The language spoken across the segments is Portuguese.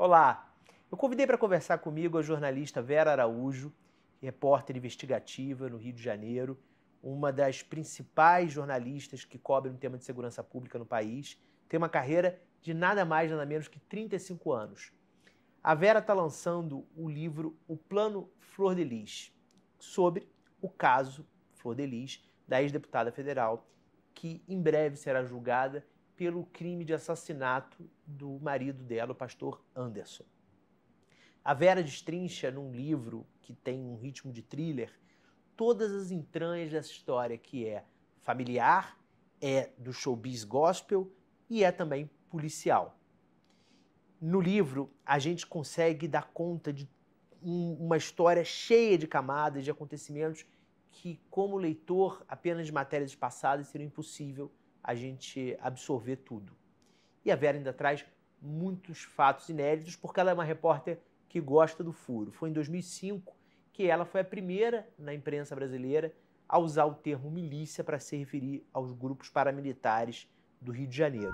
Olá, eu convidei para conversar comigo a jornalista Vera Araújo, repórter investigativa no Rio de Janeiro, uma das principais jornalistas que cobrem o tema de segurança pública no país, tem uma carreira de nada mais nada menos que 35 anos. A Vera está lançando o livro O Plano Flor de Lis, sobre o caso Flor de Lis, da ex-deputada federal, que em breve será julgada pelo crime de assassinato do marido dela, o pastor Anderson. A Vera destrincha num livro que tem um ritmo de thriller todas as entranhas dessa história, que é familiar, é do showbiz gospel e é também policial. No livro, a gente consegue dar conta de uma história cheia de camadas, de acontecimentos que, como leitor, apenas de matérias passadas, seria impossível a gente absorver tudo. E a Vera ainda traz muitos fatos inéditos, porque ela é uma repórter que gosta do furo. Foi em 2005 que ela foi a primeira na imprensa brasileira a usar o termo milícia para se referir aos grupos paramilitares do Rio de Janeiro.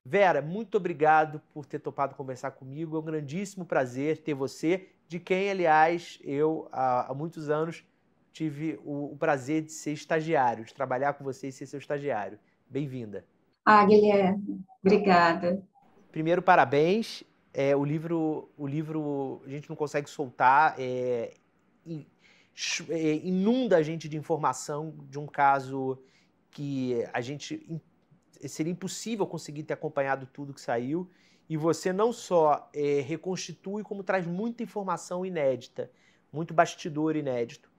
Vera, muito obrigado por ter topado conversar comigo. É um grandíssimo prazer ter você, de quem, aliás, eu há muitos anos tive o prazer de ser estagiário, de trabalhar com você e ser seu estagiário. Bem-vinda. Guilherme, obrigada. Primeiro, parabéns. O livro a gente não consegue soltar, inunda a gente de informação de um caso que seria impossível conseguir ter acompanhado tudo que saiu, e você não só reconstitui, como traz muita informação inédita, muito bastidor inédito.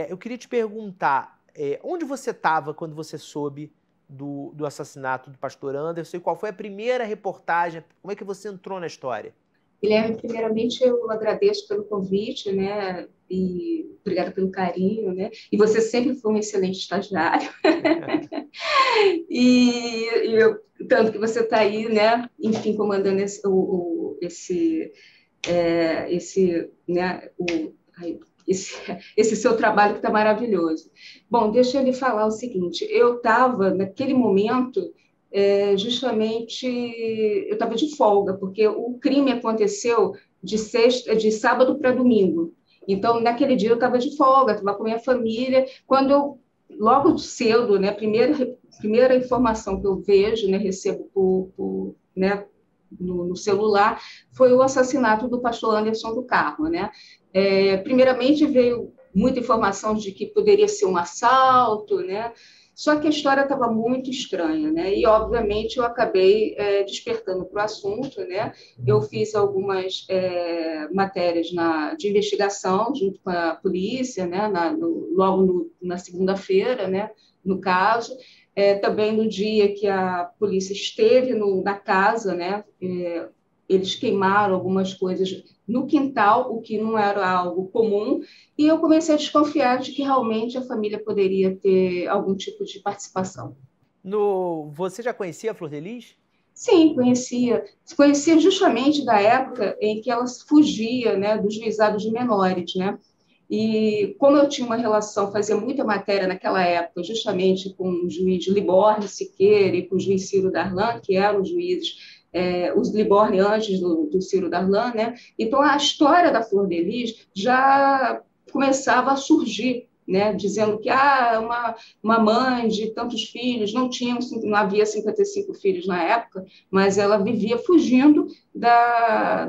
Eu queria te perguntar, onde você estava quando você soube do assassinato do pastor Anderson e qual foi a primeira reportagem, como é que você entrou na história? Guilherme, primeiramente eu agradeço pelo convite, né, e obrigada pelo carinho, né, e você sempre foi um excelente estagiário, tanto que você está aí, né, enfim, comandando esse seu trabalho que está maravilhoso. Bom, deixa eu lhe falar o seguinte, eu estava, naquele momento, justamente, eu estava de folga, porque o crime aconteceu de sábado para domingo. Então, naquele dia eu estava de folga, estava com a minha família, quando eu, logo cedo, né, primeira informação que eu vejo, né, recebo né, no celular, foi o assassinato do pastor Anderson do Carmo, né? Primeiramente veio muita informação de que poderia ser um assalto, né? Só que a história estava muito estranha, né? E, obviamente, eu acabei despertando para o assunto, né? Eu fiz algumas matérias de investigação junto com a polícia, né? Logo na segunda-feira, né? No caso. Também no dia que a polícia esteve na casa, né? Eles queimaram algumas coisas no quintal, o que não era algo comum, e eu comecei a desconfiar de que realmente a família poderia ter algum tipo de participação. Você já conhecia a Flor de Lis? Sim, conhecia. Conhecia justamente da época em que ela fugia, né, do juizado de menores, né? E como eu tinha uma relação, fazia muita matéria naquela época, justamente com o juiz Liborne Siqueira e com o juiz Ciro Darlan, que eram os juízes, os Liborne antes do Ciro Darlan, né? Então a história da Flor de Lis já começava a surgir, né? Dizendo que uma mãe de tantos filhos, não havia 55 filhos na época, mas ela vivia fugindo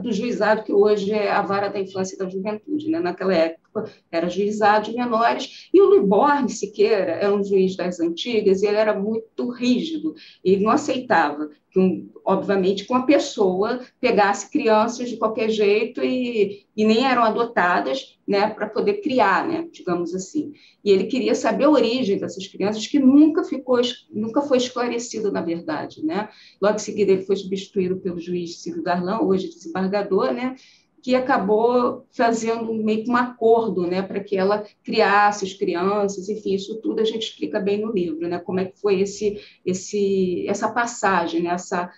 do juizado que hoje é a Vara da Infância e da Juventude, né? Naquela época era juizado de menores, e o Liborne Siqueira era um juiz das antigas, e ele era muito rígido, ele não aceitava que, obviamente, que uma pessoa pegasse crianças de qualquer jeito e nem eram adotadas, né, para poder criar, né, digamos assim. E ele queria saber a origem dessas crianças, que nunca foi esclarecida, na verdade, né? Logo em seguida ele foi substituído pelo juiz Ciro Darlan, hoje desembargador, né, que acabou fazendo meio que um acordo, né, para que ela criasse as crianças, enfim, isso tudo a gente explica bem no livro, né, como é que foi essa passagem, né,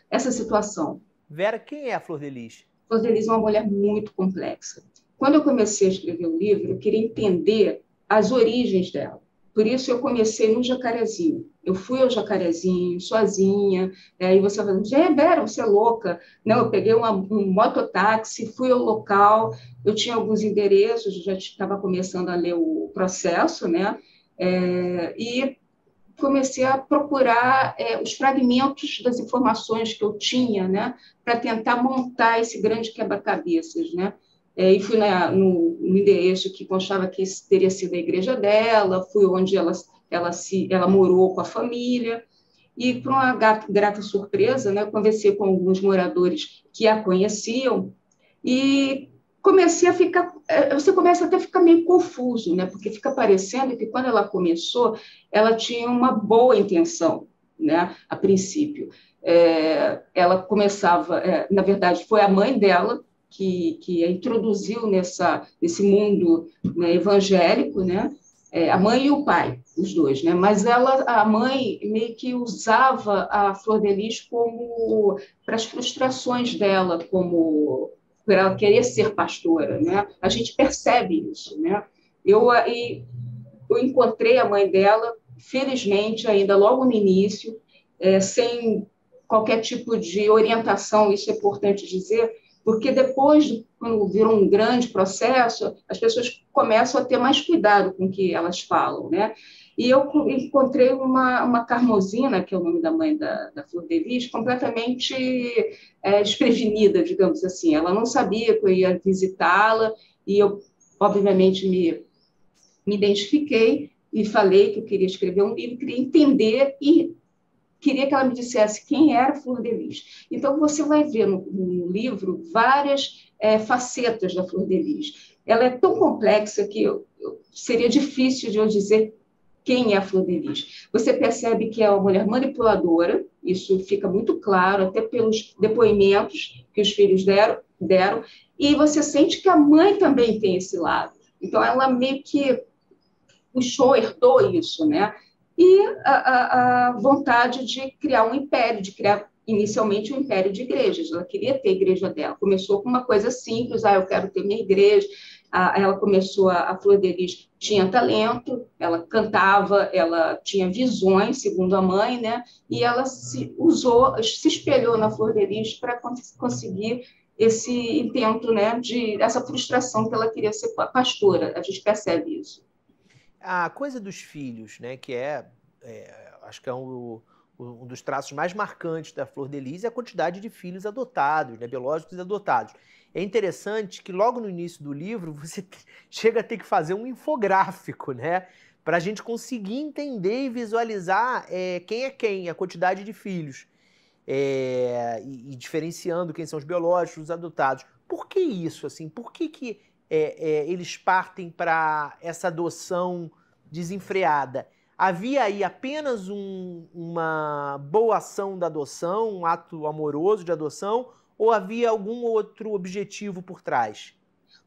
essa situação. Vera, quem é a Flor de Lis? Flor de Lis é uma mulher muito complexa. Quando eu comecei a escrever o livro, eu queria entender as origens dela, Por isso eu comecei no Jacarezinho. Eu fui ao Jacarezinho sozinha, e você vai dizer, Vera, você é louca. Não, eu peguei um mototáxi, fui ao local, eu tinha alguns endereços, já estava começando a ler o processo, né? E comecei a procurar os fragmentos das informações que eu tinha, né, para tentar montar esse grande quebra-cabeças, né? E fui no endereço que constava que esse teria sido a igreja dela, fui onde ela morou com a família, e, por uma grata surpresa, né, conversei com alguns moradores que a conheciam, e comecei a ficar, você começa até a ficar meio confuso, né? Porque fica parecendo que quando ela começou, ela tinha uma boa intenção, né? A princípio. Ela começava, na verdade, foi a mãe dela que a introduziu nesse mundo, né, evangélico, né? A mãe e o pai, os dois, né? Mas a mãe meio que usava a Flor de Lis como para as frustrações dela, como por ela querer ser pastora, né? A gente percebe isso, né? Eu encontrei a mãe dela, felizmente, ainda logo no início, sem qualquer tipo de orientação, isso é importante dizer, porque depois, quando vira um grande processo, as pessoas começam a ter mais cuidado com o que elas falam, né? E eu encontrei uma Carmosina, que é o nome da mãe da Flor de Lis, completamente desprevenida, digamos assim. Ela não sabia que eu ia visitá-la, e eu, obviamente, me identifiquei e falei que eu queria escrever um livro, queria entender e queria que ela me dissesse quem era Flor de Lis. Então, você vai ver no livro várias facetas da Flor de Lis. Ela é tão complexa que seria difícil de eu dizer quem é a Flor de Lis. Você percebe que é uma mulher manipuladora, isso fica muito claro, até pelos depoimentos que os filhos deram, e você sente que a mãe também tem esse lado. Então, ela meio que puxou, herdou isso, né? E a vontade de criar um império, de criar inicialmente um império de igrejas. Ela queria ter a igreja dela. Começou com uma coisa simples, eu quero ter minha igreja. Ela começou, a Flor de Lis tinha talento, ela cantava, ela tinha visões, segundo a mãe, né? E ela se espelhou na Flor de Lis para conseguir esse intento, né, essa frustração que ela queria ser pastora. A gente percebe isso. A coisa dos filhos, né, que acho que é um dos traços mais marcantes da Flor de Lis, é a quantidade de filhos adotados, né, biológicos e adotados. É interessante que logo no início do livro você chega a ter que fazer um infográfico, né, para a gente conseguir entender e visualizar quem é quem, a quantidade de filhos, e diferenciando quem são os biológicos, os adotados. Por que isso, assim? Por que eles partem para essa adoção desenfreada? Havia aí apenas uma boa ação da adoção, um ato amoroso de adoção, ou havia algum outro objetivo por trás?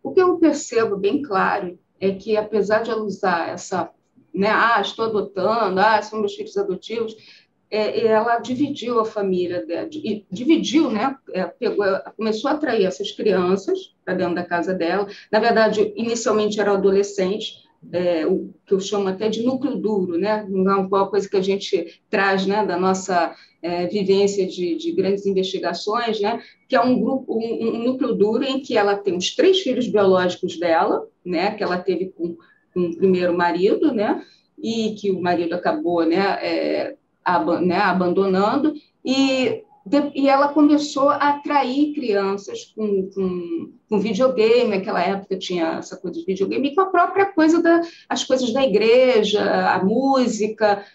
O que eu percebo bem claro é que, apesar de ela usar essa, né, estou adotando, são meus filhos adotivos, ela dividiu a família, dividiu, né, começou a atrair essas crianças para dentro da casa dela. Na verdade, inicialmente eram adolescentes, o que eu chamo até de núcleo duro, né, uma coisa que a gente traz, né, da nossa vivência de grandes investigações, né, que é um grupo, um núcleo duro em que ela tem os 3 filhos biológicos dela, né, que ela teve com o primeiro marido, né, e que o marido acabou, né, abandonando, e ela começou a atrair crianças com videogame. Naquela época tinha essa coisa de videogame, e com a própria coisa as coisas da igreja, a música,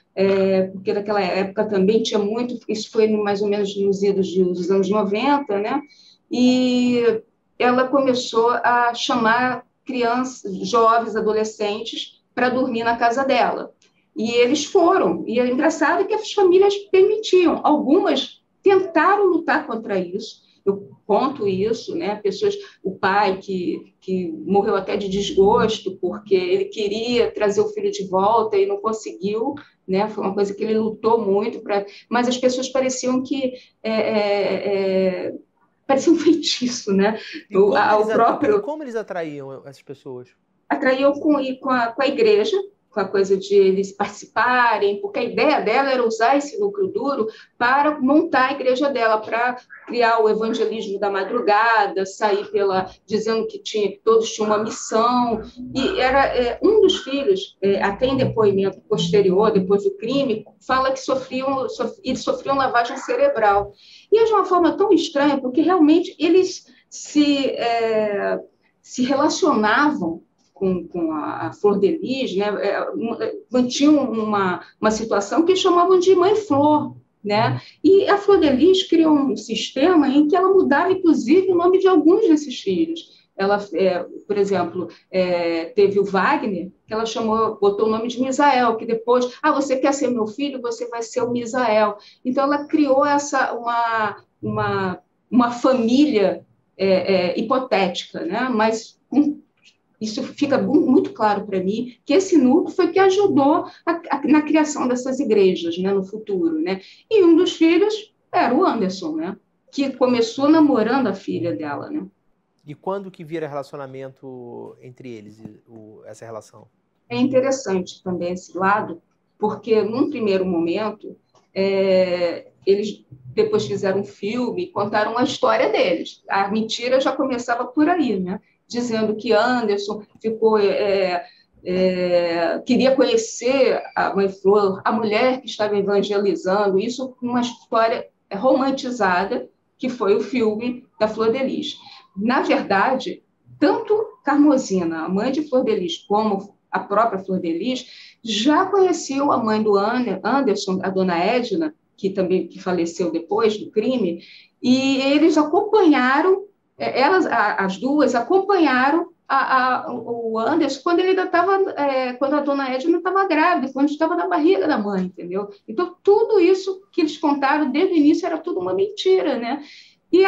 porque naquela época também tinha muito, isso foi mais ou menos nos idos dos anos 90, né? E ela começou a chamar crianças, jovens, adolescentes, para dormir na casa dela. E eles foram. E é engraçado que as famílias permitiam. Algumas tentaram lutar contra isso. Eu conto isso, né? Pessoas, o pai que morreu até de desgosto porque ele queria trazer o filho de volta e não conseguiu, né? Foi uma coisa que ele lutou muito para. Mas as pessoas pareciam que parecia um feitiço, né? E como eles atraíam essas pessoas? Atraíam com a igreja. com a coisa de eles participarem, porque a ideia dela era usar esse núcleo duro para montar a igreja dela, para criar o evangelismo da madrugada, sair dizendo que todos tinham uma missão, e era um dos filhos, até em depoimento posterior, depois do crime, fala que eles sofriam lavagem cerebral. E é de uma forma tão estranha, porque realmente eles se relacionavam com a Flor de Lis, né? Mantinham uma situação que chamavam de mãe-flor, né? E a Flor de Lis criou um sistema em que ela mudava, inclusive, o nome de alguns desses filhos. Ela, por exemplo, teve o Wagner, que ela botou o nome de Misael, que depois, você quer ser meu filho, você vai ser o Misael. Então, ela criou uma família hipotética, né? Mas isso fica muito claro para mim, que esse núcleo foi que ajudou na criação dessas igrejas, né, no futuro, né? E um dos filhos era o Anderson, né, que começou namorando a filha dela, né? E quando que vira relacionamento entre eles, essa relação? É interessante também esse lado, porque num primeiro momento, eles depois fizeram um filme, contaram a história deles. A mentira já começava por aí, né? Dizendo que Anderson queria conhecer a Mãe Flor, a mulher que estava evangelizando, isso uma história romantizada, que foi o filme da Flor de Lis. Na verdade, tanto Carmosina, a mãe de Flor de Lis, como a própria Flor de Lis, já conheciam a mãe do Anderson, a dona Edna, que faleceu depois do crime, e eles acompanharam, as duas acompanharam o Anderson quando ele quando a dona Edna estava grávida, quando estava na barriga da mãe, entendeu? Então, tudo isso que eles contaram desde o início era tudo uma mentira, né? E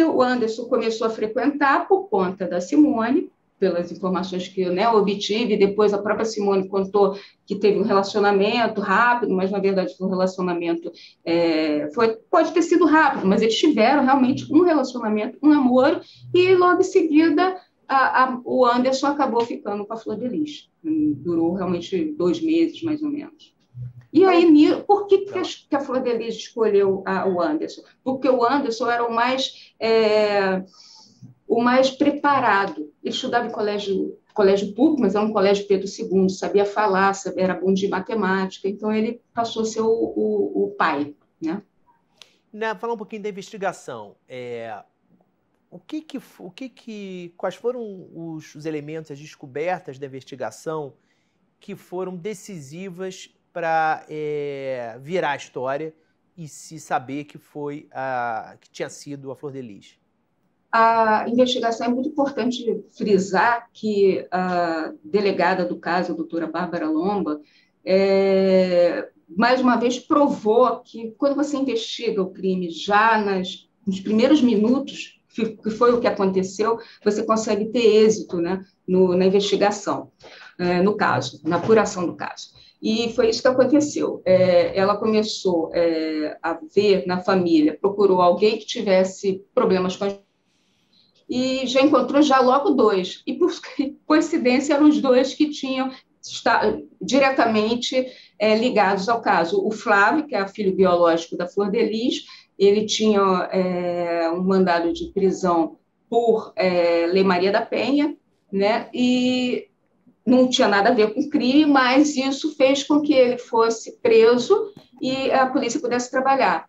o Anderson começou a frequentar por conta da Simone, pelas informações que eu obtive, depois a própria Simone contou que teve um relacionamento rápido, mas, na verdade, foi um relacionamento... pode ter sido rápido, mas eles tiveram realmente um relacionamento, um namoro, e logo em seguida o Anderson acabou ficando com a Flor de Lis. Durou realmente 2 meses, mais ou menos. E aí, por que a Flor de Lis escolheu o Anderson? Porque o Anderson era o mais preparado. Ele estudava em colégio público, mas era um colégio Pedro II, sabia falar, era bom de matemática, então ele passou a ser o pai, né? Falar um pouquinho da investigação. Quais foram os elementos, as descobertas da investigação que foram decisivas para virar a história e se saber que que tinha sido a Flor de Lis? A investigação é muito importante frisar que a delegada do caso, a doutora Bárbara Lomba, mais uma vez provou que quando você investiga o crime já nos primeiros minutos, que foi o que aconteceu, você consegue ter êxito, né, na investigação, no caso, na apuração do caso. E foi isso que aconteceu. Ela começou a ver na família, procurou alguém que tivesse problemas com e já encontrou logo 2. E, por coincidência, eram os 2 que tinham diretamente ligados ao caso. O Flávio, que é o filho biológico da Flor de Lis, ele tinha um mandado de prisão por Lei Maria da Penha, né? E não tinha nada a ver com crime, mas isso fez com que ele fosse preso e a polícia pudesse trabalhar.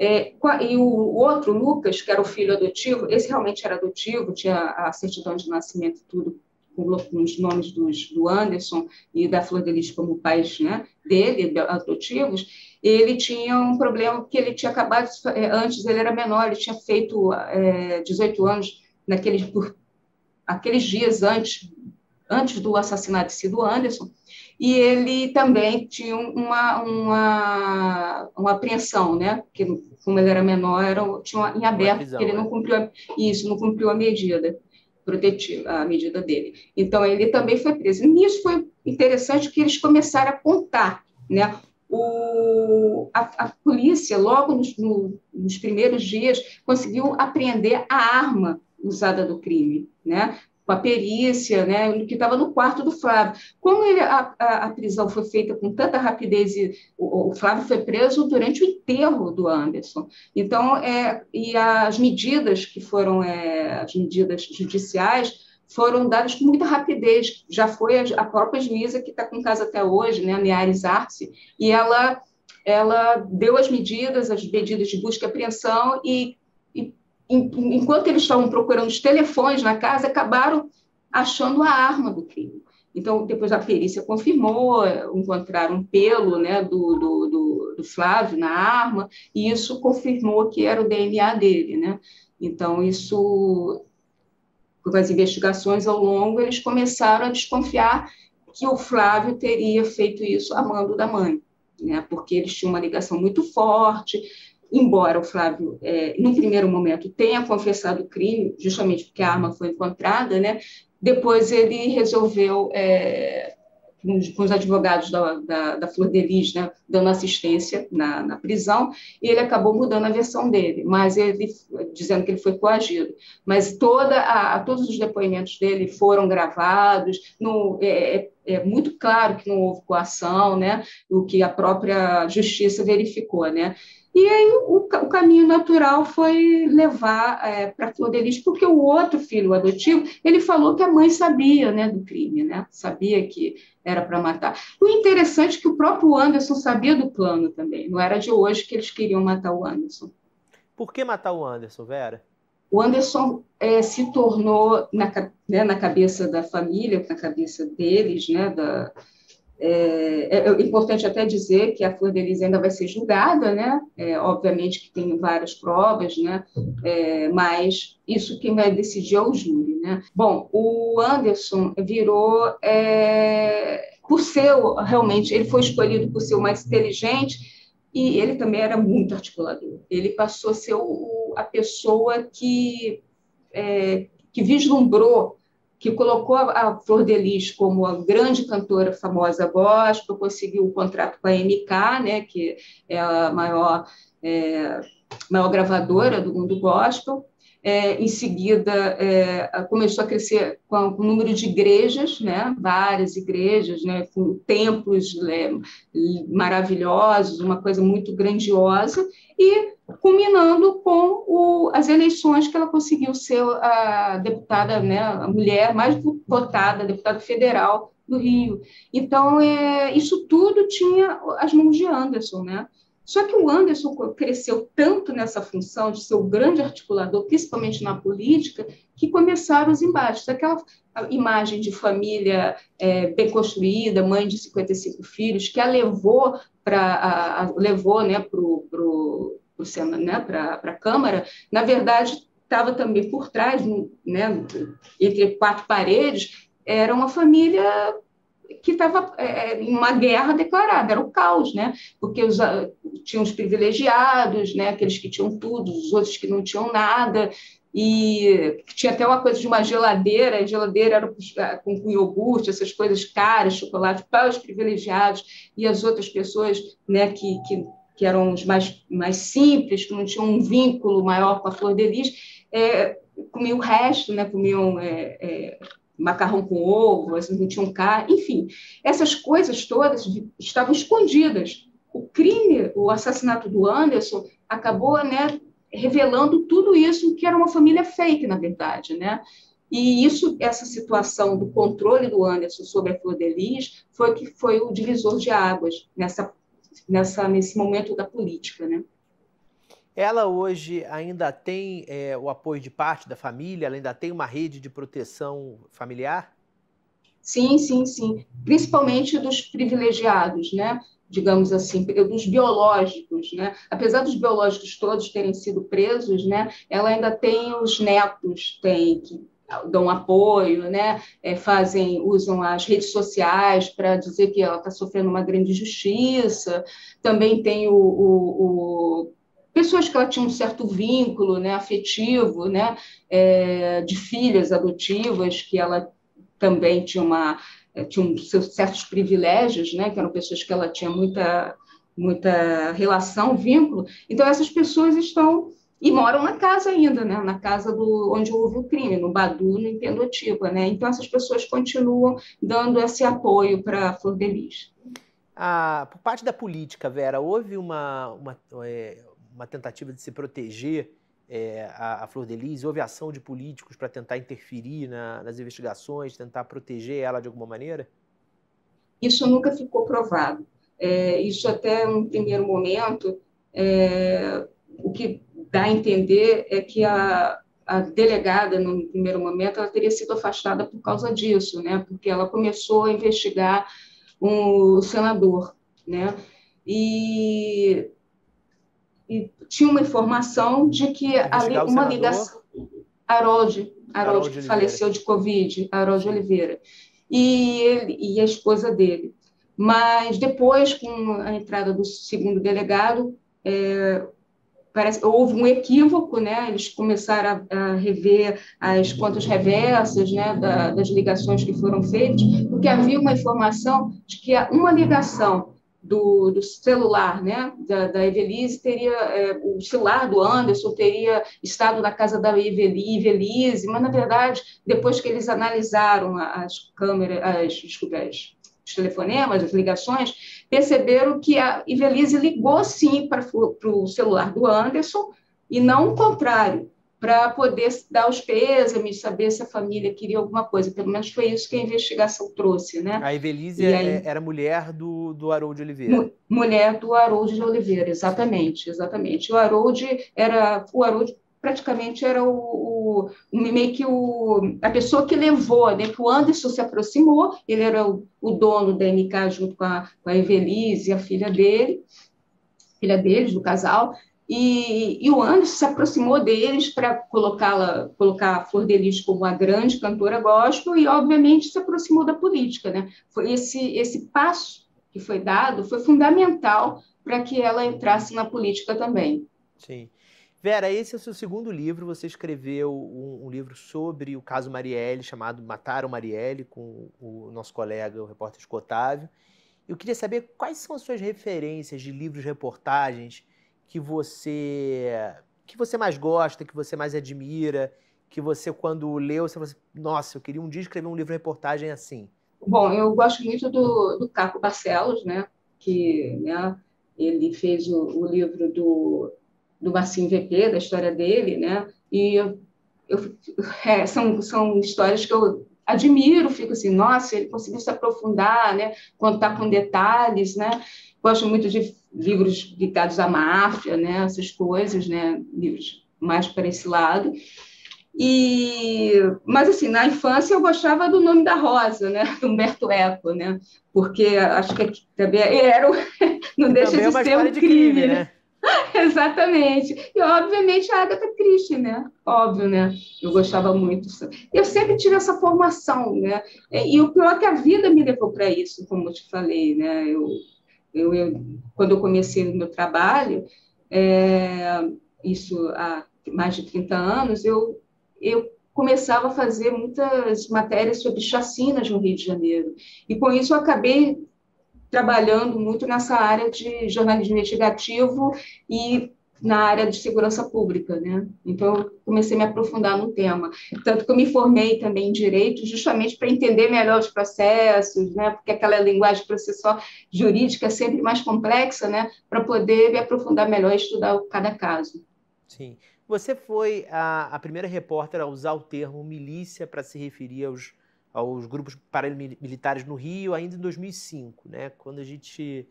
E o outro, Lucas, que era o filho adotivo, esse realmente era adotivo, tinha a certidão de nascimento, tudo com os nomes do Anderson e da Flor de Lis como pais, né, dele, adotivos. Ele tinha um problema que ele tinha acabado, antes ele era menor, ele tinha feito 18 anos aqueles dias antes do assassinato de sido Anderson, e ele também tinha uma apreensão, né? Porque, como ele era menor, tinha em aberto, prisão, porque ele não cumpriu a medida protetiva, a medida dele. Então, ele também foi preso. E nisso foi interessante que eles começaram a contar, né? A polícia, logo nos primeiros dias, conseguiu apreender a arma usada do crime, né? com a perícia, né, que estava no quarto do Flávio. Como a prisão foi feita com tanta rapidez e o Flávio foi preso durante o enterro do Anderson. Então, e as medidas que foram as medidas judiciais foram dadas com muita rapidez. Já foi a própria juíza que está com casa até hoje, né, a Neares Arce, e ela deu as medidas de busca e apreensão enquanto eles estavam procurando os telefones na casa, acabaram achando a arma do crime. Então, depois a perícia confirmou, encontraram um pelo, né, do Flávio na arma, e isso confirmou que era o DNA dele, né? Então, isso, com as investigações ao longo, eles começaram a desconfiar que o Flávio teria feito isso a mando da mãe, né? Porque eles tinham uma ligação muito forte. Embora o Flávio, num primeiro momento, tenha confessado o crime, justamente porque a arma foi encontrada, né? Depois ele resolveu, com os advogados da Flor de Lis, né, dando assistência na prisão, e ele acabou mudando a versão dele, mas ele dizendo que ele foi coagido. Mas todos os depoimentos dele foram gravados, é muito claro que não houve coação, né, o que a própria justiça verificou, né? E aí o caminho natural foi levar para a Flor de Lis, porque o outro filho adotivo, ele falou que a mãe sabia, né, do crime, né? Sabia que era para matar. O interessante é que o próprio Anderson sabia do plano também, não era de hoje que eles queriam matar o Anderson. Por que matar o Anderson, Vera? O Anderson se tornou, na cabeça da família, na cabeça deles, né, é importante até dizer que a Flor de Lis ainda vai ser julgada, né? Obviamente que tem várias provas, né? Mas isso quem vai decidir é o júri, né? Bom, o Anderson virou, por ser realmente, ele foi escolhido por ser o mais inteligente e ele também era muito articulador. Ele passou a ser a pessoa que vislumbrou, que colocou a Flor de Lis como a grande cantora famosa gospel, conseguiu o contrato com a MK, né, que é a maior gravadora do mundo gospel. Em seguida, começou a crescer com o número de igrejas, né, várias igrejas, né, com templos maravilhosos, uma coisa muito grandiosa, e culminando com as eleições que ela conseguiu ser a deputada, né, a mulher mais votada, deputada federal do Rio. Então, isso tudo tinha as mãos de Anderson, né? Só que o Anderson cresceu tanto nessa função de ser o grande articulador, principalmente na política, que começaram os embates. Aquela imagem de família bem construída, mãe de 55 filhos, que a levou para a Câmara, na verdade, estava também por trás, né, entre quatro paredes, era uma família que estava em uma guerra declarada, era o caos, né? Porque tinham os privilegiados, né? Aqueles que tinham tudo, os outros que não tinham nada, e tinha até uma coisa de uma geladeira, a geladeira era com iogurte, essas coisas caras, chocolate, para os privilegiados, e as outras pessoas, né, que eram os mais simples, que não tinham um vínculo maior com a Flor de Lis, comiam o resto, né? Comiam macarrão com ovo, não tinham carne, enfim. Essas coisas todas estavam escondidas. O crime, o assassinato do Anderson, acabou, né, revelando tudo isso, que era uma família fake, na verdade, né? E essa situação do controle do Anderson sobre a Flor de Lis foi o divisor de águas nesse momento da política, né? Ela hoje ainda tem o apoio de parte da família? Ela ainda tem uma rede de proteção familiar? Sim, sim, sim. Principalmente dos privilegiados, né? Digamos assim, dos biológicos, né? Apesar dos biológicos todos terem sido presos, né? Ela ainda tem os netos, que dão apoio, né? Usam as redes sociais para dizer que ela está sofrendo uma grande injustiça. Também tem pessoas que ela tinha um certo vínculo, né, afetivo, né, de filhas adotivas, que ela também tinha certos privilégios, né, que eram pessoas que ela tinha muita relação, vínculo. Então, essas pessoas estão E moram na casa ainda, né? Na casa onde houve o crime, no Badu, no Pendotiba, né? Então, essas pessoas continuam dando esse apoio para a Flor de Lis. Por parte da política, Vera, houve uma tentativa de se proteger a Flor de Lis? Houve ação de políticos para tentar interferir nas investigações, tentar proteger ela de alguma maneira? Isso nunca ficou provado. Isso até no primeiro momento, o que dá a entender é que a delegada, no primeiro momento, ela teria sido afastada por causa disso, né? Porque ela começou a investigar um senador, né? E tinha uma informação de que ali uma ligação. Harold que faleceu de Covid, Harold Oliveira, e a esposa dele. Mas depois, com a entrada do segundo delegado, houve um equívoco, né? Eles começaram a rever as contas reversas, né, das ligações que foram feitas, porque havia uma informação de que uma ligação do celular, né, da Evelise o celular do Anderson teria estado na casa da Evelise, mas, na verdade, depois que eles analisaram as câmeras, os telefonemas, as ligações, perceberam que a Evelise ligou, sim, para o celular do Anderson, e não o contrário, para poder dar os pêsames, saber se a família queria alguma coisa. Pelo menos foi isso que a investigação trouxe, né? A Evelise era mulher do Harold Oliveira. Mulher do Harold de Oliveira, exatamente, exatamente. O Harold praticamente era meio que a pessoa que levou, né, que o Anderson se aproximou, ele era o dono da MK junto com a Evelise, a filha deles, do casal, e o Anderson se aproximou deles para colocar a Flor de Lis como uma grande cantora gospel e, obviamente, se aproximou da política, né? Foi esse passo que foi dado foi fundamental para que ela entrasse na política também. Sim. Vera, esse é o seu segundo livro. Você escreveu um livro sobre o caso Marielle, chamado Mataram Marielle, com o nosso colega, o repórter Chico Otávio. Eu queria saber quais são as suas referências de livros, reportagens que você mais gosta, que você mais admira, que você, quando leu, você falou assim, nossa, eu queria um dia escrever um livro de reportagem assim. Bom, eu gosto muito do Caco Barcelos, né? Que, né, ele fez o livro do Marcinho VP, da história dele, né? E são histórias que eu admiro, fico assim, nossa, ele conseguiu se aprofundar, né? Contar com detalhes, né? Gosto muito de livros ligados à máfia, né? Essas coisas, né? Livros mais para esse lado. Mas, assim, na infância eu gostava do Nome da Rosa, né? Do Humberto Eco, né? Porque acho que também não deixa de ser um crime, né? Exatamente. E, obviamente, a Agatha Christie, né? Óbvio, né? Eu gostava muito. Eu sempre tive essa formação, né? E o pior é que a vida me levou para isso, como eu te falei, né? Quando eu comecei o meu trabalho, isso há mais de 30 anos, eu começava a fazer muitas matérias sobre chacinas no Rio de Janeiro. E, com isso, eu acabei trabalhando muito nessa área de jornalismo investigativo e na área de segurança pública, né? Então, eu comecei a me aprofundar no tema. Tanto que eu me formei também em Direito, justamente para entender melhor os processos, né? Porque aquela linguagem processual jurídica é sempre mais complexa, né? Para poder me aprofundar melhor e estudar cada caso. Sim. Você foi a primeira repórter a usar o termo milícia para se referir aos grupos paramilitares no Rio, ainda em 2005, né? Quando a gente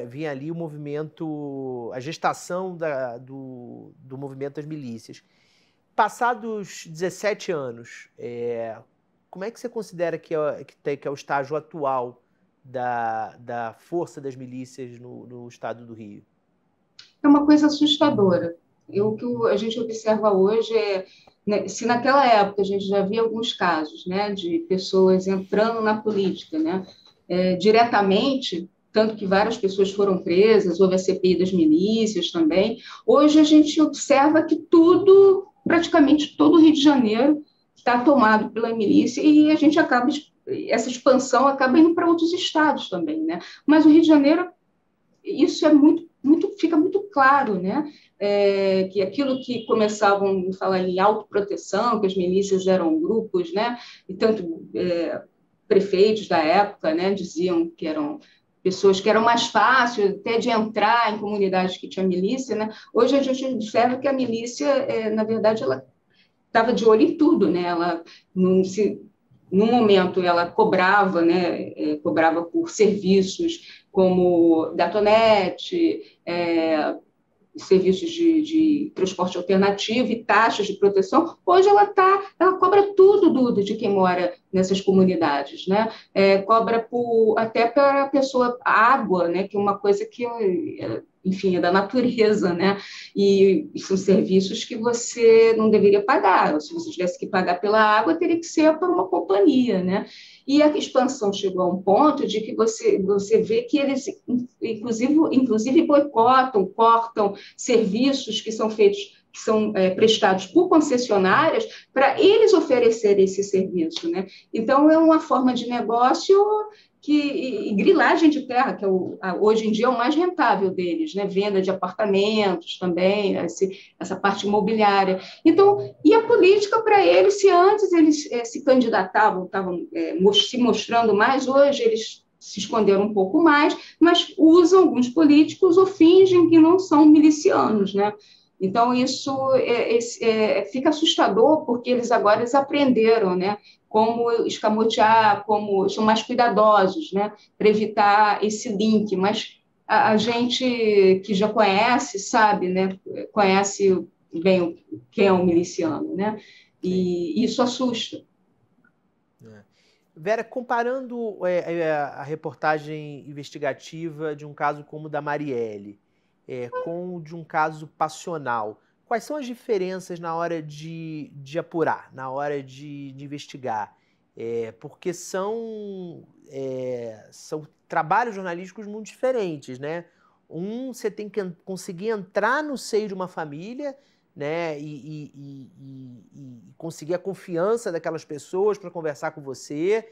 vinha ali o movimento, a gestação do movimento das milícias. Passados 17 anos, como é que você considera que é o estágio atual da força das milícias no estado do Rio? É uma coisa assustadora. O que a gente observa hoje né, se naquela época a gente já via alguns casos, né, de pessoas entrando na política, né, diretamente, tanto que várias pessoas foram presas, houve a CPI das milícias também. Hoje a gente observa que praticamente todo o Rio de Janeiro está tomado pela milícia e essa expansão acaba indo para outros estados também, né? Mas o Rio de Janeiro, isso é muito fica muito claro, né? Que aquilo que começavam a falar em autoproteção, que as milícias eram grupos, né? E tanto prefeitos da época, né, diziam que eram pessoas que eram mais fáceis até de entrar em comunidades que tinha milícia, né? Hoje a gente observa que a milícia, na verdade, ela estava de olho em tudo, né? Ela não se no momento ela cobrava, né, cobrava por serviços como Gatonete, serviços de transporte alternativo e taxas de proteção. Hoje ela cobra tudo de quem mora nessas comunidades, né? Cobra até para a pessoa água, né? Que é uma coisa que, enfim, é da natureza, né? E são serviços que você não deveria pagar. Se você tivesse que pagar pela água, teria que ser por uma companhia, né? E a expansão chegou a um ponto de que você vê que eles, inclusive boicotam, cortam serviços que são feitos, que são prestados por concessionárias, para eles oferecerem esse serviço, né? Então, é uma forma de negócio e grilagem de terra, que hoje em dia é o mais rentável deles, né? Venda de apartamentos também, essa parte imobiliária. Então, e a política para eles, se antes eles se candidatavam, estavam se mostrando mais, hoje eles se esconderam um pouco mais, mas usam alguns políticos ou fingem que não são milicianos, né? Então, isso fica assustador, porque eles agora aprenderam, né? Como escamotear, como são mais cuidadosos, né? Para evitar esse link. Mas a gente que já conhece, sabe, né? Conhece bem quem é um miliciano, né? E isso assusta. Vera, comparando a reportagem investigativa de um caso como o da Marielle com o de um caso passional, quais são as diferenças na hora de apurar, na hora de investigar? Porque são trabalhos jornalísticos muito diferentes, né? Você tem que conseguir entrar no seio de uma família, né, e conseguir a confiança daquelas pessoas para conversar com você,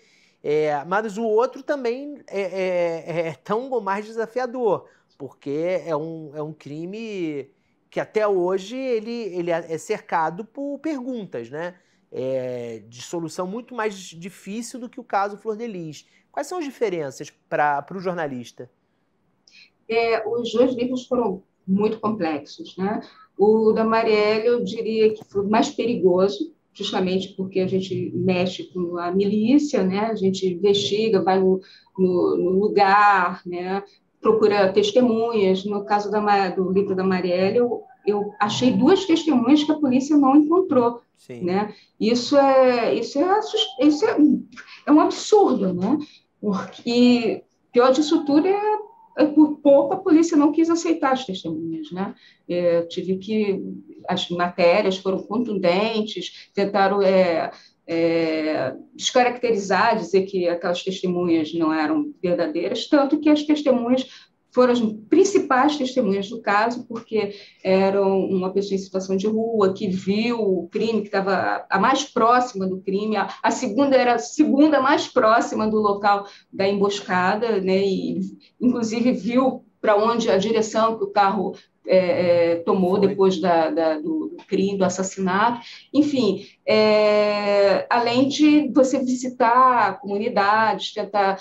mas o outro também é tão ou mais desafiador, porque é um crime que até hoje ele é cercado por perguntas, né, de solução muito mais difícil do que o caso Flor de Lis. Quais são as diferenças para o jornalista? Os dois livros foram muito complexos, né? O da Marielle, eu diria que foi mais perigoso, justamente porque a gente mexe com a milícia, né? A gente investiga, vai no lugar, né? Procura testemunhas. No caso do livro da Marielle, eu achei 2 testemunhas que a polícia não encontrou. Sim. Né? Isso é um absurdo, né? Porque pior disso tudo por pouco a polícia não quis aceitar as testemunhas, né? As matérias foram contundentes, tentaram descaracterizar, dizer que aquelas testemunhas não eram verdadeiras, tanto que as testemunhas foram as principais testemunhas do caso, porque eram uma pessoa em situação de rua, que viu o crime, que estava a mais próxima do crime, a segunda era a segunda mais próxima do local da emboscada, né? E, inclusive, viu para onde a direção que o carro tomou depois do crime, do assassinato. Enfim, além de você visitar comunidades, tentar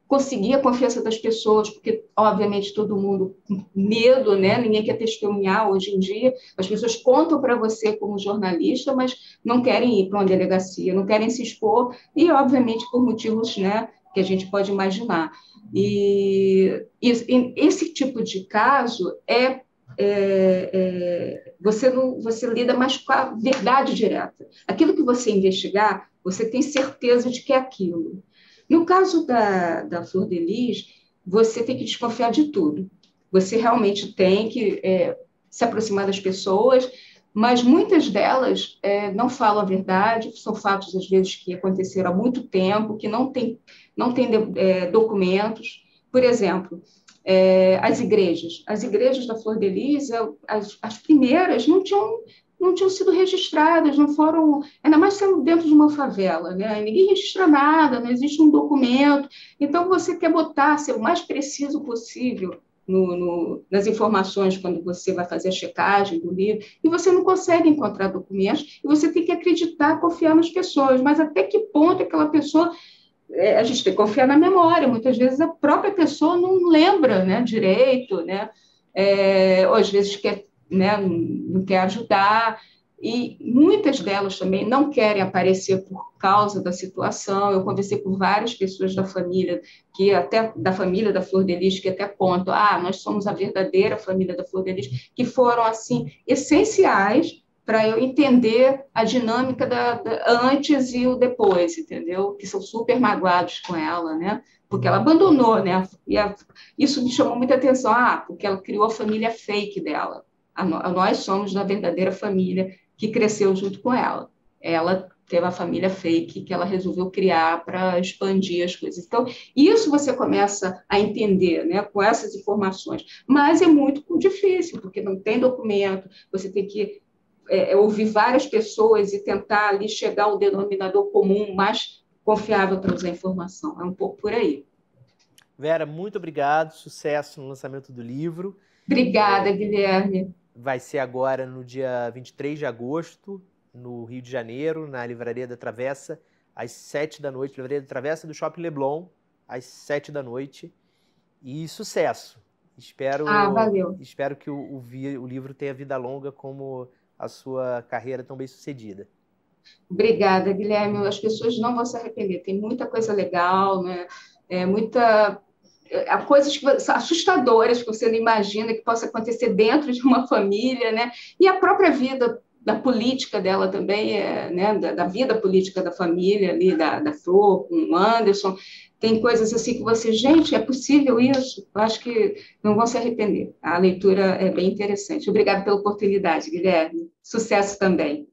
conseguir a confiança das pessoas, porque, obviamente, todo mundo com medo, né? Ninguém quer testemunhar hoje em dia. As pessoas contam para você como jornalista, mas não querem ir para uma delegacia, não querem se expor, e, obviamente, por motivos, né, que a gente pode imaginar. E esse tipo de caso você lida mais com a verdade direta. Aquilo que você investigar, você tem certeza de que é aquilo. No caso da Flor de Lis, você tem que desconfiar de tudo. Você realmente tem que se aproximar das pessoas, mas muitas delas não falam a verdade, são fatos, às vezes, que aconteceram há muito tempo, que não tem documentos. Por exemplo, as igrejas da Flor de Lis, as primeiras não tinham sido registradas, não foram, ainda mais sendo dentro de uma favela, né? Ninguém registra nada, não existe um documento, então você quer ser o mais preciso possível, nas informações quando você vai fazer a checagem do livro, e você não consegue encontrar documentos, e você tem que acreditar, confiar nas pessoas, mas até que ponto aquela pessoa a gente tem que confiar na memória, muitas vezes a própria pessoa não lembra, né, direito, né, ou às vezes quer, né, não quer ajudar, e muitas delas também não querem aparecer por causa da situação. Eu conversei com várias pessoas da família, que até da família da Flor de Lis, que até contam, nós somos a verdadeira família da Flor de Lis, que foram, assim, essenciais para eu entender a dinâmica antes e o depois, entendeu? Que são super magoados com ela, né? Porque ela abandonou, né? Isso me chamou muita atenção, porque ela criou a família fake dela. Nós somos da verdadeira família que cresceu junto com ela. Ela teve a família fake que ela resolveu criar para expandir as coisas. Então, isso você começa a entender, né, com essas informações. Mas é muito difícil, porque não tem documento, você tem que ouvir várias pessoas e tentar ali chegar ao denominador comum mais confiável para usar a informação. É um pouco por aí. Vera, muito obrigado. Sucesso no lançamento do livro. Obrigada, Guilherme. Vai ser agora no dia 23 de agosto, no Rio de Janeiro, na Livraria da Travessa, às 7 da noite. Livraria da Travessa do Shopping Leblon, às 7 da noite. E sucesso. Valeu. Espero que o livro tenha vida longa como a sua carreira tão bem sucedida. Obrigada, Guilherme. As pessoas não vão se arrepender. Tem muita coisa legal, né? Coisas assustadoras que você não imagina que possa acontecer dentro de uma família, né? E a própria vida da política dela também, né? Da vida política da família ali, da Flor, com o Anderson. Tem coisas assim que você, gente, é possível isso? Eu acho que não vão se arrepender. A leitura é bem interessante. Obrigada pela oportunidade, Guilherme. Sucesso também.